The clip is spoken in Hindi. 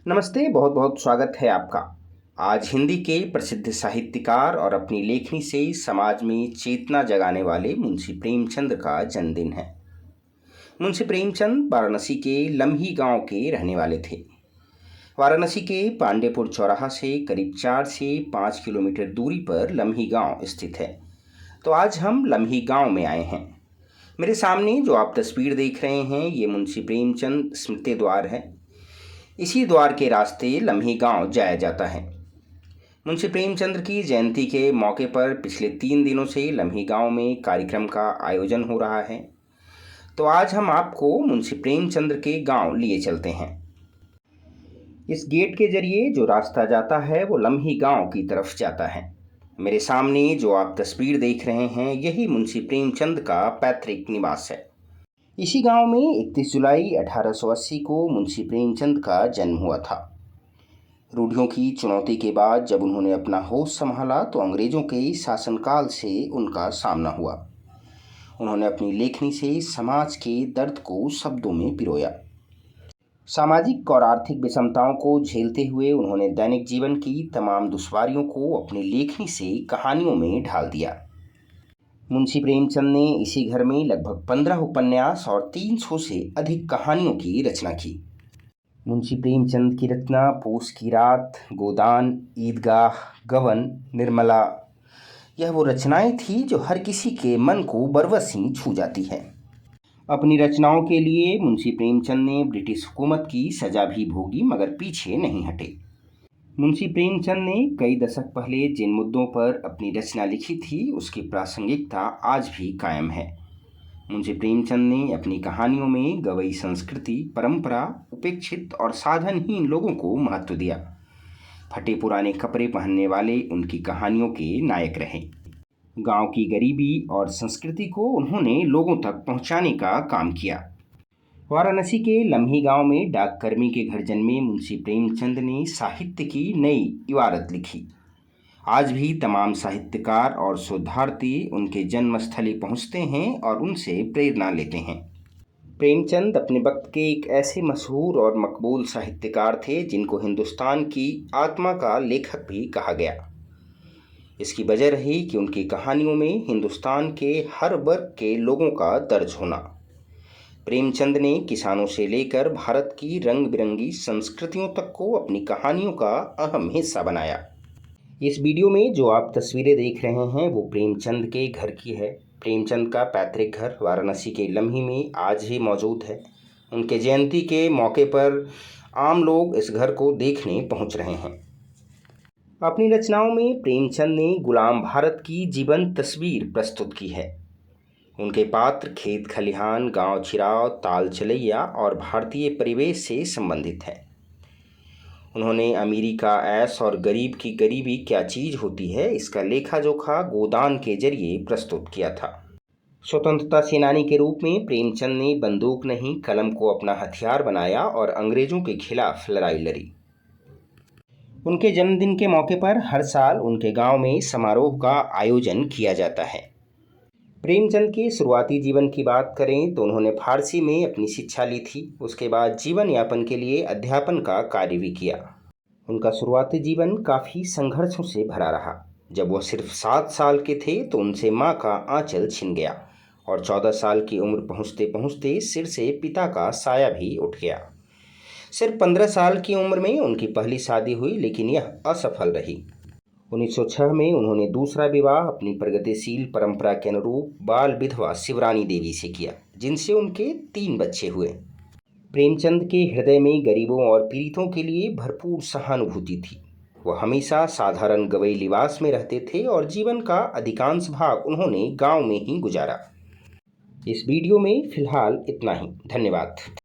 नमस्ते, बहुत बहुत स्वागत है आपका। आज हिंदी के प्रसिद्ध साहित्यकार और अपनी लेखनी से समाज में चेतना जगाने वाले मुंशी प्रेमचंद का जन्मदिन है। मुंशी प्रेमचंद वाराणसी के लम्ही गांव के रहने वाले थे। वाराणसी के पांडेपुर चौराहा से करीब 4 से 5 किलोमीटर दूरी पर लम्ही गांव स्थित है। तो आज हम लम्ही गांव में आए हैं। मेरे सामने जो आप तस्वीर देख रहे हैं ये मुंशी प्रेमचंद स्मृति द्वार है। इसी द्वार के रास्ते लम्ही गांव जाया जाता है। मुंशी प्रेमचंद की जयंती के मौके पर पिछले 3 दिनों से लम्ही गांव में कार्यक्रम का आयोजन हो रहा है। तो आज हम आपको मुंशी प्रेमचंद के गांव लिए चलते हैं। इस गेट के जरिए जो रास्ता जाता है वो लम्ही गांव की तरफ जाता है। मेरे सामने जो आप तस्वीर देख रहे हैं यही मुंशी प्रेमचंद का पैतृक निवास है। इसी गांव में 31 जुलाई 1880 को मुंशी प्रेमचंद का जन्म हुआ था। रूढ़ियों की चुनौती के बाद जब उन्होंने अपना होश संभाला तो अंग्रेजों के शासनकाल से उनका सामना हुआ। उन्होंने अपनी लेखनी से समाज के दर्द को शब्दों में पिरोया। सामाजिक और आर्थिक विषमताओं को झेलते हुए उन्होंने दैनिक जीवन की तमाम दुश्वारियों को अपनी लेखनी से कहानियों में ढाल दिया। मुंशी प्रेमचंद ने इसी घर में लगभग 15 उपन्यास और 300 से अधिक कहानियों की रचना की। मुंशी प्रेमचंद की रचना पूस की रात, गोदान, ईदगाह, गबन, निर्मला, यह वो रचनाएं थी जो हर किसी के मन को बरवस ही छू जाती है। अपनी रचनाओं के लिए मुंशी प्रेमचंद ने ब्रिटिश हुकूमत की सजा भी भोगी मगर पीछे नहीं हटे। मुंशी प्रेमचंद ने कई दशक पहले जिन मुद्दों पर अपनी रचना लिखी थी उसकी प्रासंगिकता आज भी कायम है। मुंशी प्रेमचंद ने अपनी कहानियों में गवई संस्कृति, परंपरा, उपेक्षित और साधनहीन लोगों को महत्व दिया। फटे पुराने कपड़े पहनने वाले उनकी कहानियों के नायक रहे। गांव की गरीबी और संस्कृति को उन्होंने लोगों तक पहुंचाने का काम किया। वाराणसी के लम्ही गांव में डाककर्मी के घर जन्मे मुंशी प्रेमचंद ने साहित्य की नई इबारत लिखी। आज भी तमाम साहित्यकार और शोधार्थी उनके जन्मस्थली पहुंचते हैं और उनसे प्रेरणा लेते हैं। प्रेमचंद अपने वक्त के एक ऐसे मशहूर और मकबूल साहित्यकार थे जिनको हिंदुस्तान की आत्मा का लेखक भी कहा गया। इसकी वजह रही कि उनकी कहानियों में हिंदुस्तान के हर वर्ग के लोगों का दर्ज होना। प्रेमचंद ने किसानों से लेकर भारत की रंग बिरंगी संस्कृतियों तक को अपनी कहानियों का अहम हिस्सा बनाया। इस वीडियो में जो आप तस्वीरें देख रहे हैं वो प्रेमचंद के घर की है। प्रेमचंद का पैतृक घर वाराणसी के लम्ही में आज भी मौजूद है। उनके जयंती के मौके पर आम लोग इस घर को देखने पहुंच रहे हैं। अपनी रचनाओं में प्रेमचंद ने गुलाम भारत की जीवंत तस्वीर प्रस्तुत की है। उनके पात्र खेत खलिहान, गांव छिराव, ताल चलैया और भारतीय परिवेश से संबंधित हैं। उन्होंने अमीरी का ऐश और गरीब की गरीबी क्या चीज़ होती है इसका लेखा जोखा गोदान के जरिए प्रस्तुत किया था। स्वतंत्रता सेनानी के रूप में प्रेमचंद ने बंदूक नहीं कलम को अपना हथियार बनाया और अंग्रेजों के खिलाफ लड़ाई लड़ी। उनके जन्मदिन के मौके पर हर साल उनके गांव में समारोह का आयोजन किया जाता है। प्रेमचंद के शुरुआती जीवन की बात करें तो उन्होंने फारसी में अपनी शिक्षा ली थी। उसके बाद जीवन यापन के लिए अध्यापन का कार्य भी किया। उनका शुरुआती जीवन काफ़ी संघर्षों से भरा रहा। जब वह सिर्फ 7 साल के थे तो उनसे माँ का आंचल छिन गया और 14 साल की उम्र पहुँचते पहुँचते सिर से पिता का साया भी उठ गया। सिर्फ 15 साल की उम्र में उनकी पहली शादी हुई लेकिन यह असफल रही। 1906 में उन्होंने दूसरा विवाह अपनी प्रगतिशील परंपरा के अनुरूप बाल विधवा शिवरानी देवी से किया, जिनसे उनके 3 बच्चे हुए। प्रेमचंद के हृदय में गरीबों और पीड़ितों के लिए भरपूर सहानुभूति थी। वह हमेशा साधारण गवई लिबास में रहते थे और जीवन का अधिकांश भाग उन्होंने गांव में ही गुजारा। इस वीडियो में फिलहाल इतना ही। धन्यवाद।